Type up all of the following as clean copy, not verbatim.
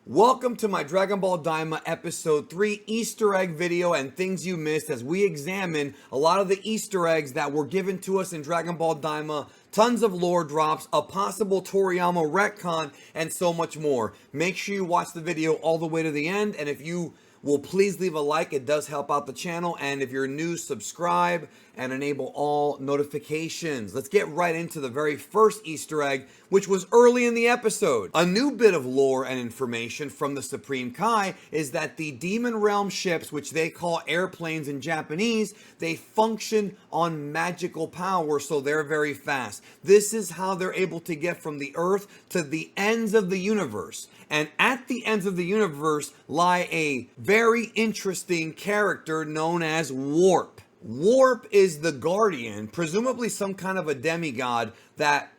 Welcome to my Dragon Ball Daima Episode 3 Easter egg video and things you missed as we examine a lot of the Easter eggs that were given to us in Dragon Ball Daima, tons of lore drops, a possible Toriyama retcon, and so much more. Make sure you watch the video all the way to the end, and if you will please leave a like, it does help out the channel, and if you're new, subscribe and enable all notifications. Let's get right into the very first Easter egg, which was early in the episode. A new bit of lore and information from the Supreme Kai is that the Demon Realm ships, which they call airplanes in Japanese, they function on magical power, so they're very fast. This is how they're able to get from the Earth to the ends of the universe. And at the ends of the universe lie a very interesting character known as Warp. Warp is the guardian, presumably some kind of a demigod that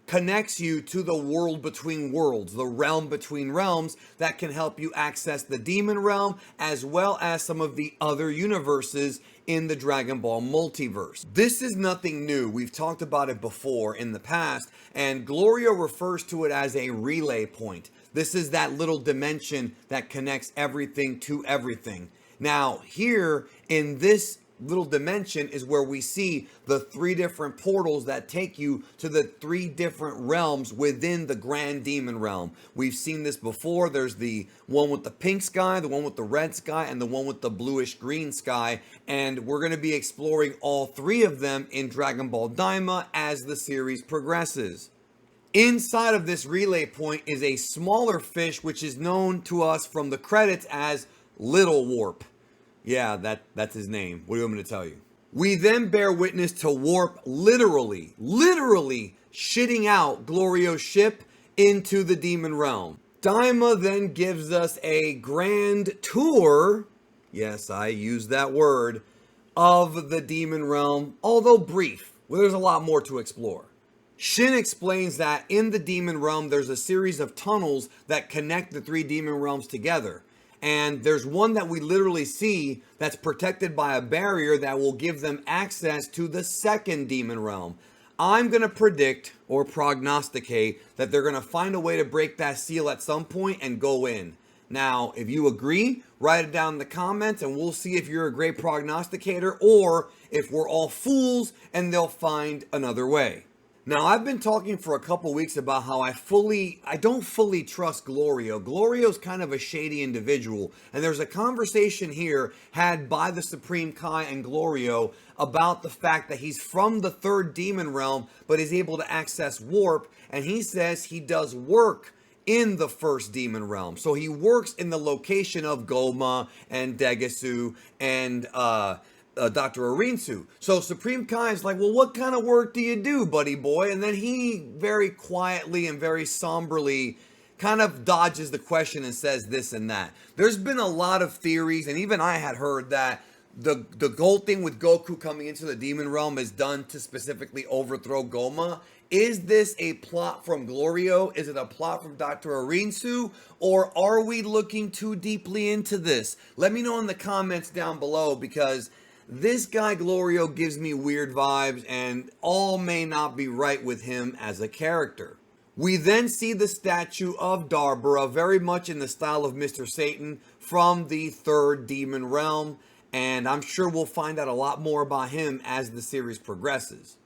connects you to the world between worlds, the realm between realms, that can help you access the demon realm as well as some of the other universes in the Dragon Ball multiverse. This is nothing new. We've talked about it before in the past, and Glorio refers to it as a relay point. This is that little dimension that connects everything to everything. Now, here in this little dimension is where we see the three different portals that take you to the three different realms within the Grand Demon Realm. We've seen this before. There's the one with the pink sky, the one with the red sky, and the one with the bluish green sky. And we're going to be exploring all three of them in Dragon Ball Daima as the series progresses. Inside of this relay point is a smaller fish, which is known to us from the credits as Little Warp. Yeah, that's his name. What do you want me to tell you? We then bear witness to Warp literally shitting out Glorio's ship into the demon realm. Daima then gives us a grand tour, yes, I use that word, of the demon realm, although brief. Well, there's a lot more to explore. Shin explains that in the demon realm, there's a series of tunnels that connect the three demon realms together. And there's one that we literally see that's protected by a barrier that will give them access to the second demon realm. I'm going to predict or prognosticate that they're going to find a way to break that seal at some point and go in. Now, if you agree, write it down in the comments and we'll see if you're a great prognosticator or if we're all fools and they'll find another way. Now, I've been talking for a couple weeks about how I don't fully trust Glorio. Glorio's kind of a shady individual, and there's a conversation here had by the Supreme Kai and Glorio about the fact that he's from the third demon realm, but is able to access Warp, and he says he does work in the first demon realm. So he works in the location of Goma and Degasu and Dr. Arinsu. So Supreme Kai is like, well, what kind of work do you do, buddy boy? And then he very quietly and very somberly kind of dodges the question and says this and that. There's been a lot of theories, and even I had heard that the gold thing with Goku coming into the demon realm is done to specifically overthrow Goma. Is this a plot from Glorio? Is it a plot from Dr. Arinsu? Or are we looking too deeply into this? Let me know in the comments down below, because this guy Glorio gives me weird vibes, and all may not be right with him as a character. We then see the statue of Darbara, very much in the style of Mr. Satan, from the third demon realm, and I'm sure we'll find out a lot more about him as the series progresses.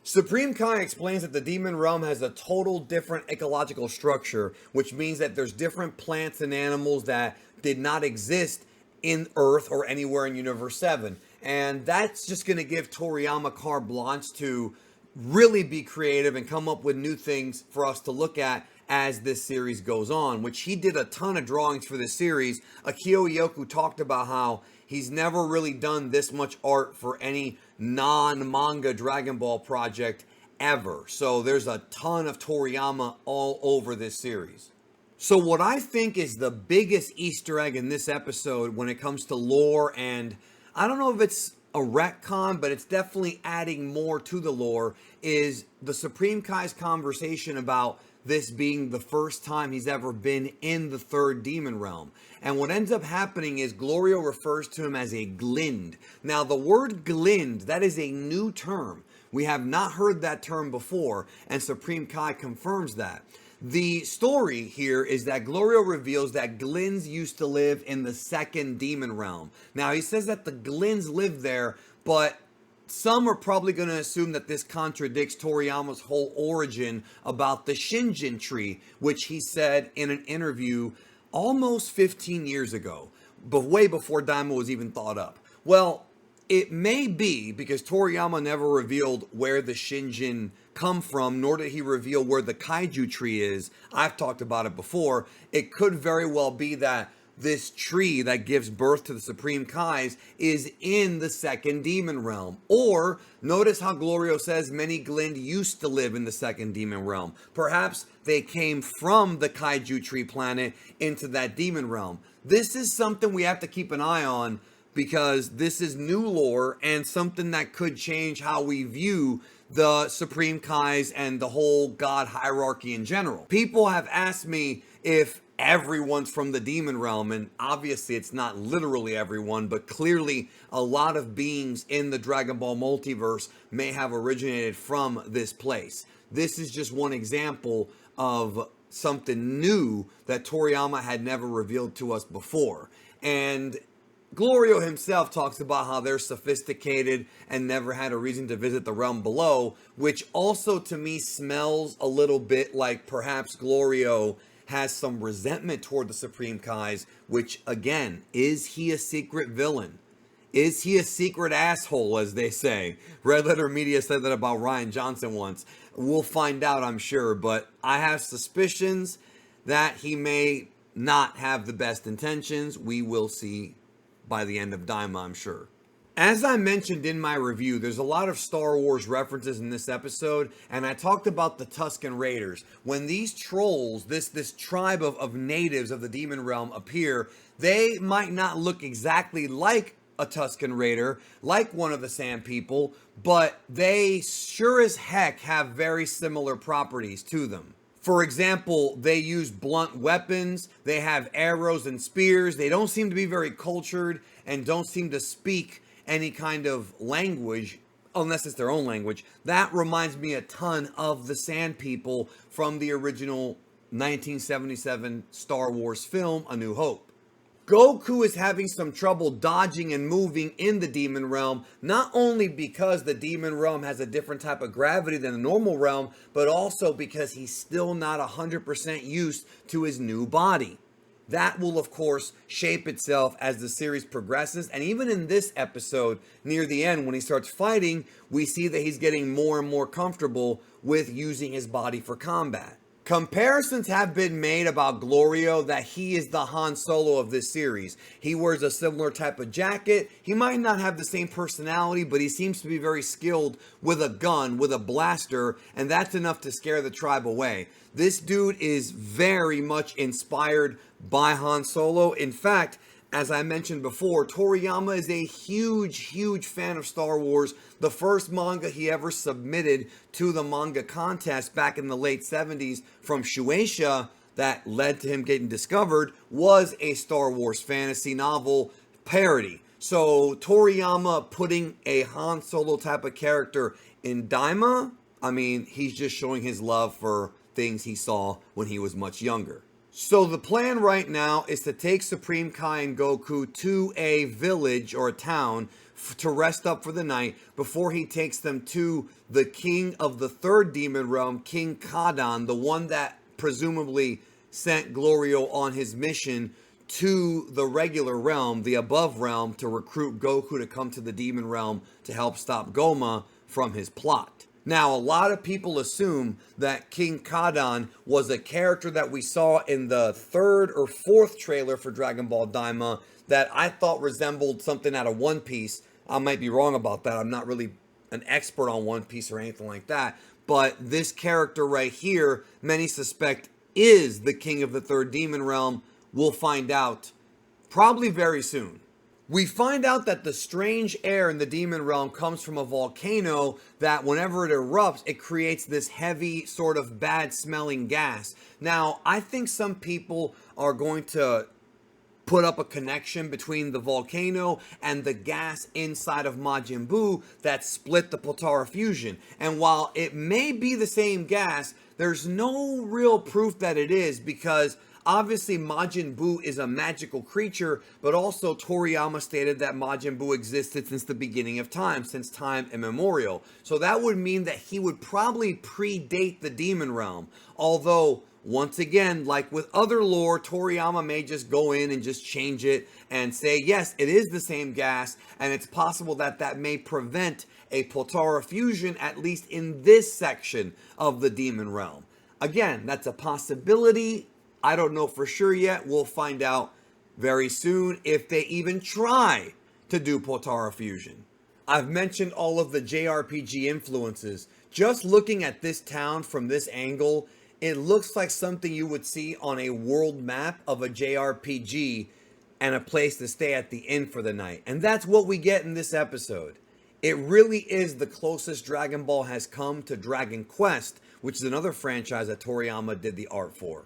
Supreme Kai explains that the demon realm has a total different ecological structure, which means that there's different plants and animals that did not exist in Earth or anywhere in Universe 7. And that's just going to give Toriyama carte blanche to really be creative and come up with new things for us to look at as this series goes on, which he did a ton of drawings for this series. Akio Yoku talked about how he's never really done this much art for any non-manga Dragon Ball project ever. So there's a ton of Toriyama all over this series. So what I think is the biggest Easter egg in this episode when it comes to lore, and I don't know if it's a retcon, but it's definitely adding more to the lore, is the Supreme Kai's conversation about this being the first time he's ever been in the third demon realm. And what ends up happening is Glorio refers to him as a Glind. Now, the word Glind, that is a new term. We have not heard that term before, and Supreme Kai confirms that. The story here is that Glorio reveals that Glins used to live in the second demon realm. Now, he says that the Glins live there, but some are probably going to assume that this contradicts Toriyama's whole origin about the Shinjin tree, which he said in an interview almost 15 years ago, but way before Daima was even thought up. Well, it may be because Toriyama never revealed where the Shinjin come from, nor did he reveal where the Kaiju tree is. I've talked about it before. It could very well be that this tree that gives birth to the Supreme Kais is in the second demon realm. Or, notice how Glorio says many Glin used to live in the second demon realm. Perhaps they came from the Kaiju tree planet into that demon realm. This is something we have to keep an eye on, because this is new lore and something that could change how we view the Supreme Kais and the whole god hierarchy in general. People have asked me if everyone's from the demon realm, and obviously it's not literally everyone, but clearly a lot of beings in the Dragon Ball multiverse may have originated from this place. This is just one example of something new that Toriyama had never revealed to us before. And Glorio himself talks about how they're sophisticated and never had a reason to visit the realm below, which also to me smells a little bit like perhaps Glorio has some resentment toward the Supreme Kais, which again, is he a secret villain? Is he a secret asshole, as they say? Red Letter Media said that about Ryan Johnson once. We'll find out, I'm sure, but I have suspicions that he may not have the best intentions. We will see by the end of Daima, I'm sure. As I mentioned in my review, there's a lot of Star Wars references in this episode, and I talked about the Tusken Raiders. When these trolls, this tribe of natives of the Demon Realm appear, they might not look exactly like a Tusken Raider, like one of the Sand People, but they sure as heck have very similar properties to them. For example, they use blunt weapons, they have arrows and spears, they don't seem to be very cultured, and don't seem to speak any kind of language, unless it's their own language. That reminds me a ton of the Sand People from the original 1977 Star Wars film, A New Hope. Goku is having some trouble dodging and moving in the Demon Realm, not only because the Demon Realm has a different type of gravity than the normal realm, but also because he's still not 100% used to his new body. That will, of course, shape itself as the series progresses, and even in this episode, near the end, when he starts fighting, we see that he's getting more and more comfortable with using his body for combat. Comparisons have been made about Glorio that he is the Han Solo of this series. He wears a similar type of jacket. He might not have the same personality, but he seems to be very skilled with a gun, with a blaster, and that's enough to scare the tribe away. This dude is very much inspired by Han Solo. In fact, as I mentioned before, Toriyama is a huge fan of Star Wars. The first manga he ever submitted to the manga contest back in the late 70s from Shueisha that led to him getting discovered was a Star Wars fantasy novel parody. So Toriyama putting a Han Solo type of character in Daima, I mean, he's just showing his love for things he saw when he was much younger. So the plan right now is to take Supreme Kai and Goku to a village or a town to rest up for the night before he takes them to the king of the third demon realm, King Kadan, the one that presumably sent Glorio on his mission to the regular realm, the above realm, to recruit Goku to come to the demon realm to help stop Goma from his plot. Now, a lot of people assume that King Kadan was a character that we saw in the third or fourth trailer for Dragon Ball Daima that I thought resembled something out of One Piece. I might be wrong about that. I'm not really an expert on One Piece or anything like that. But this character right here, many suspect is the king of the third demon realm. We'll find out probably very soon. We find out that the strange air in the demon realm comes from a volcano that whenever it erupts, it creates this heavy sort of bad smelling gas. Now, I think some people are going to put up a connection between the volcano and the gas inside of Majin Buu that split the Potara fusion. And while it may be the same gas, there's no real proof that it is, because obviously Majin Buu is a magical creature, but also Toriyama stated that Majin Buu existed since the beginning of time, since time immemorial. So that would mean that he would probably predate the demon realm. Although, once again, like with other lore, Toriyama may just go in and just change it and say, yes, it is the same gas, and it's possible that that may prevent a Potara fusion, at least in this section of the demon realm. Again, that's a possibility. I don't know for sure yet. We'll find out very soon if they even try to do Potara fusion. I've mentioned all of the JRPG influences. Just looking at this town from this angle, it looks like something you would see on a world map of a JRPG and a place to stay at the inn for the night. And that's what we get in this episode. It really is the closest Dragon Ball has come to Dragon Quest, which is another franchise that Toriyama did the art for.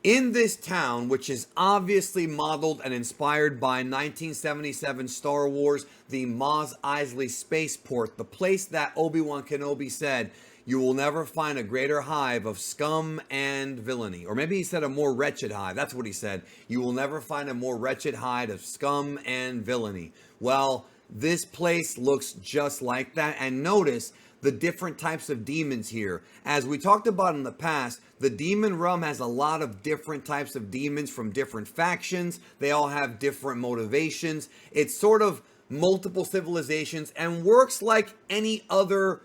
In this town, which is obviously modeled and inspired by 1977 Star Wars, the Mos Eisley Spaceport, the place that Obi-Wan Kenobi said, "You will never find a greater hive of scum and villainy." Or maybe he said a more wretched hive. That's what he said. "You will never find a more wretched hive of scum and villainy." Well, this place looks just like that. And notice the different types of demons here. As we talked about in the past, the demon realm has a lot of different types of demons from different factions. They all have different motivations. It's sort of multiple civilizations and works like any other,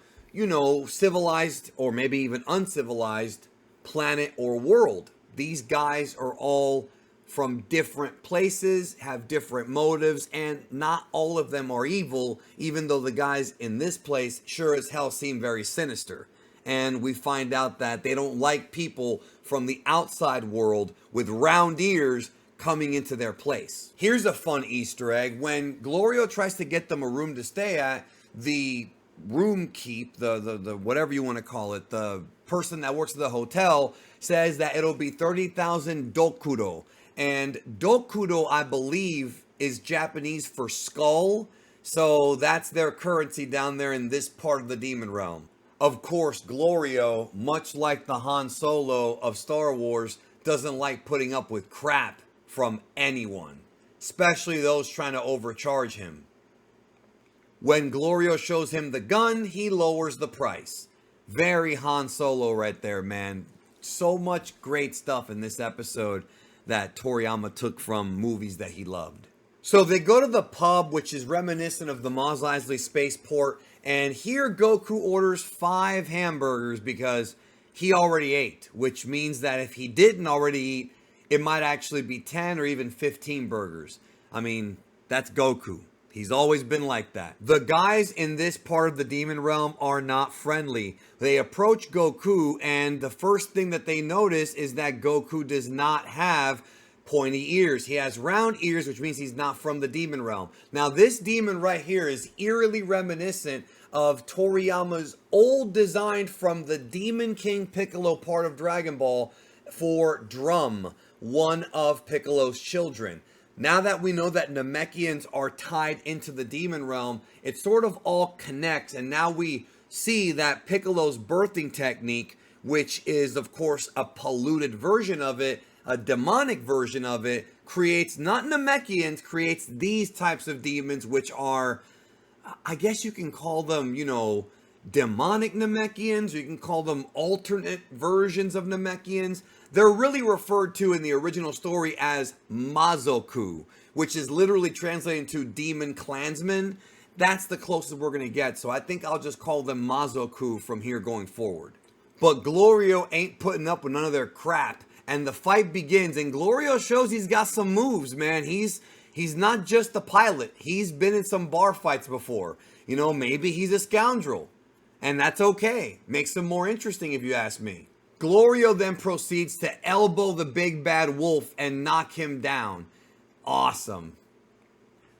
civilized or maybe even uncivilized planet or world. These guys are all from different places, have different motives, and not all of them are evil, even though the guys in this place sure as hell seem very sinister. And we find out that they don't like people from the outside world with round ears coming into their place. Here's a fun Easter egg. When Glorio tries to get them a room to stay at, the room keep, the whatever you want to call it, the person that works at the hotel says that it'll be 30,000 dokuro. And dokudo, I believe, is Japanese for skull. So that's their currency down there in this part of the demon realm. Of course, Glorio, much like the Han Solo of Star Wars, doesn't like putting up with crap from anyone, especially those trying to overcharge him. When Glorio shows him the gun, he lowers the price. Very Han Solo right there, man. So much great stuff in this episode that Toriyama took from movies that he loved. So they go to the pub, which is reminiscent of the Mos Eisley Spaceport, and here Goku orders 5 hamburgers because he already ate, which means that if he didn't already eat, it might actually be 10 or even 15 burgers. I mean, that's Goku. He's always been like that. The guys in this part of the demon realm are not friendly. They approach Goku, and the first thing that they notice is that Goku does not have pointy ears. He has round ears, which means he's not from the demon realm. Now, this demon right here is eerily reminiscent of Toriyama's old design from the Demon King Piccolo part of Dragon Ball for Drum, one of Piccolo's children. Now that we know that Namekians are tied into the demon realm, it sort of all connects, and now we see that Piccolo's birthing technique, which is of course a polluted version of it, a demonic version of it, creates not Namekians, creates these types of demons, which are, I guess you can call them, demonic Namekians, or you can call them alternate versions of Namekians. They're really referred to in the original story as Mazoku, which is literally translated to demon clansmen. That's the closest we're going to get, so I think I'll just call them Mazoku from here going forward. But Glorio ain't putting up with none of their crap, and the fight begins, and Glorio shows he's got some moves, man. He's not just a pilot. He's been in some bar fights before. Maybe he's a scoundrel, and that's okay. Makes him more interesting if you ask me. Glorio then proceeds to elbow the big bad wolf and knock him down. Awesome.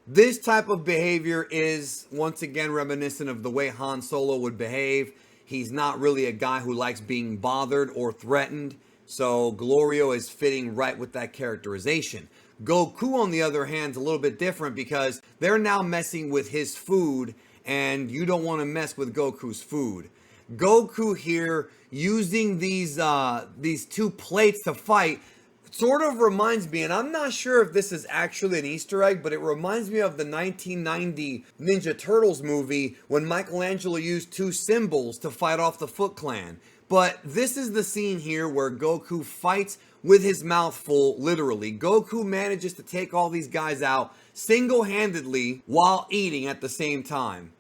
This type of behavior is, once again, reminiscent of the way Han Solo would behave. He's not really a guy who likes being bothered or threatened, so Glorio is fitting right with that characterization. Goku, on the other hand, is a little bit different because they're now messing with his food, and you don't want to mess with Goku's food. Goku here using these two plates to fight sort of reminds me, and I'm not sure if this is actually an Easter egg, but it reminds me of the 1990 Ninja Turtles movie when Michelangelo used two symbols to fight off the Foot Clan. But this is the scene here where Goku fights with his mouth full, literally. Goku manages to take all these guys out single-handedly while eating at the same time.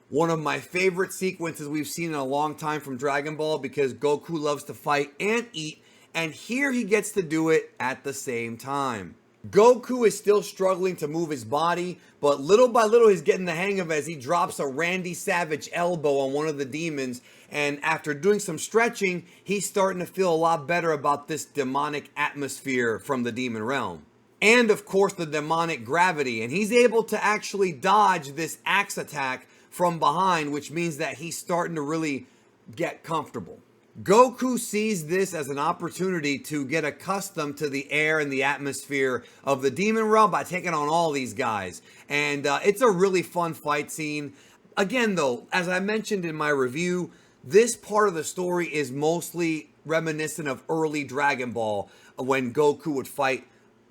One of my favorite sequences we've seen in a long time from Dragon Ball because Goku loves to fight and eat, and here he gets to do it at the same time. Goku is still struggling to move his body, but little by little he's getting the hang of it as he drops a Randy Savage elbow on one of the demons, and after doing some stretching, he's starting to feel a lot better about this demonic atmosphere from the demon realm. And of course the demonic gravity, and he's able to actually dodge this axe attack from behind, which means that he's starting to really get comfortable. Goku sees this as an opportunity to get accustomed to the air and the atmosphere of the demon realm by taking on all these guys. And it's a really fun fight scene. Again, though, as I mentioned in my review, this part of the story is mostly reminiscent of early Dragon Ball when Goku would fight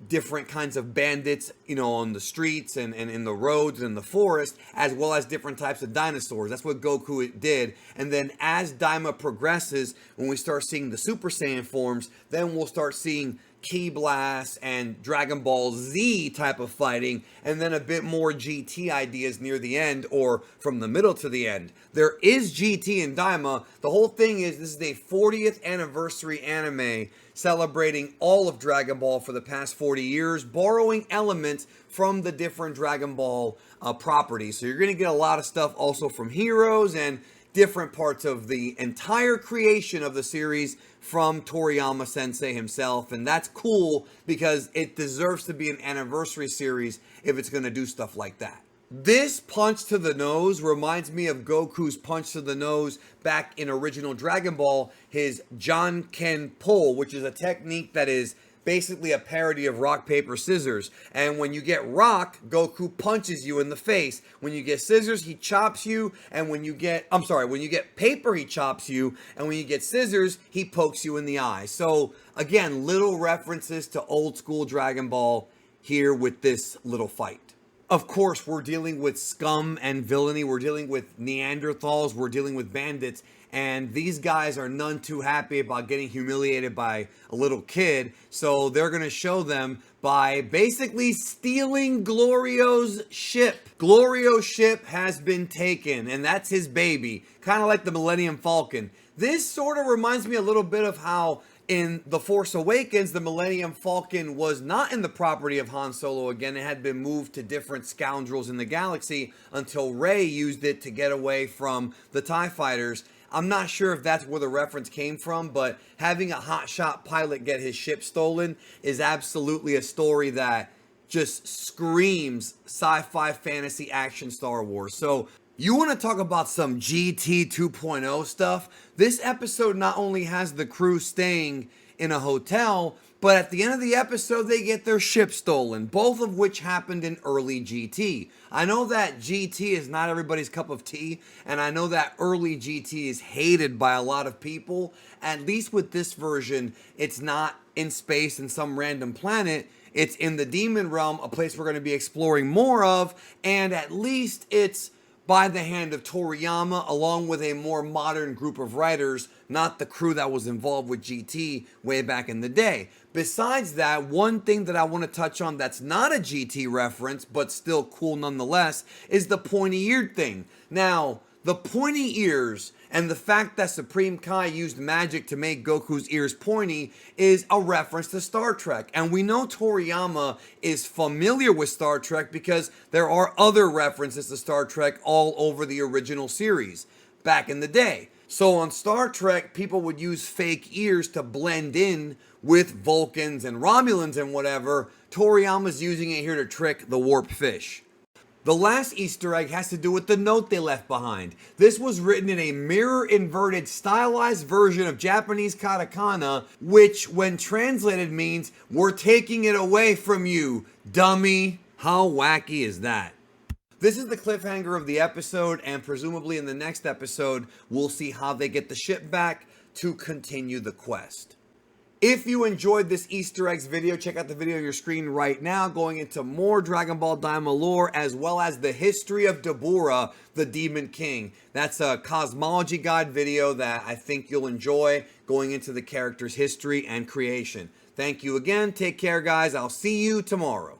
different kinds of bandits, you know, on the streets and in the roads and the forest, as well as different types of dinosaurs. That's what Goku did. And then as Daima progresses, when we start seeing the Super Saiyan forms, then we'll start seeing Ki Blast and Dragon Ball Z type of fighting, and then a bit more GT ideas near the end or from the middle to the end. There is GT in Daima. The whole thing is this is a 40th anniversary anime celebrating all of Dragon Ball for the past 40 years, borrowing elements from the different Dragon Ball properties. So you're going to get a lot of stuff also from Heroes and different parts of the entire creation of the series from Toriyama Sensei himself. And that's cool because it deserves to be an anniversary series if it's going to do stuff like that. This punch to the nose reminds me of Goku's punch to the nose back in original Dragon Ball, his Janken pull, which is a technique that is basically a parody of rock, paper, scissors. And when you get rock, Goku punches you in the face. When you get scissors, he chops you. And when you get paper, he chops you. And when you get scissors, he pokes you in the eye. So again, little references to old school Dragon Ball here with this little fight. Of course, we're dealing with scum and villainy. We're dealing with Neanderthals. We're dealing with bandits. And these guys are none too happy about getting humiliated by a little kid. So they're going to show them by basically stealing Glorio's ship. Glorio's ship has been taken, and that's his baby. Kind of like the Millennium Falcon. This sort of reminds me a little bit of how in The Force Awakens, the Millennium Falcon was not in the property of Han Solo again. It had been moved to different scoundrels in the galaxy until Rey used it to get away from the TIE fighters. I'm not sure if that's where the reference came from, but having a hotshot pilot get his ship stolen is absolutely a story that just screams sci-fi, fantasy, action, Star Wars. So you want to talk about some GT 2.0 stuff? This episode not only has the crew staying in a hotel, but at the end of the episode, they get their ship stolen, both of which happened in early GT. I know that GT is not everybody's cup of tea, and I know that early GT is hated by a lot of people. At least with this version, it's not in space in some random planet. It's in the demon realm, a place we're going to be exploring more of, and at least it's by the hand of Toriyama, along with a more modern group of writers, not the crew that was involved with GT way back in the day. Besides that, one thing that I want to touch on that's not a GT reference, but still cool nonetheless, is the pointy-eared thing. Now, the pointy ears and the fact that Supreme Kai used magic to make Goku's ears pointy is a reference to Star Trek. And we know Toriyama is familiar with Star Trek because there are other references to Star Trek all over the original series back in the day. So on Star Trek, people would use fake ears to blend in with Vulcans and Romulans and whatever. Toriyama's using it here to trick the warped fish. The last Easter egg has to do with the note they left behind. This was written in a mirror-inverted, stylized version of Japanese katakana, which, when translated, means, "We're taking it away from you, dummy." How wacky is that? This is the cliffhanger of the episode, and presumably in the next episode, we'll see how they get the ship back to continue the quest. If you enjoyed this Easter eggs video, check out the video on your screen right now going into more Dragon Ball Daima lore, as well as the history of Dabura, the Demon King. That's a cosmology guide video that I think you'll enjoy, going into the character's history and creation. Thank you again. Take care, guys. I'll see you tomorrow.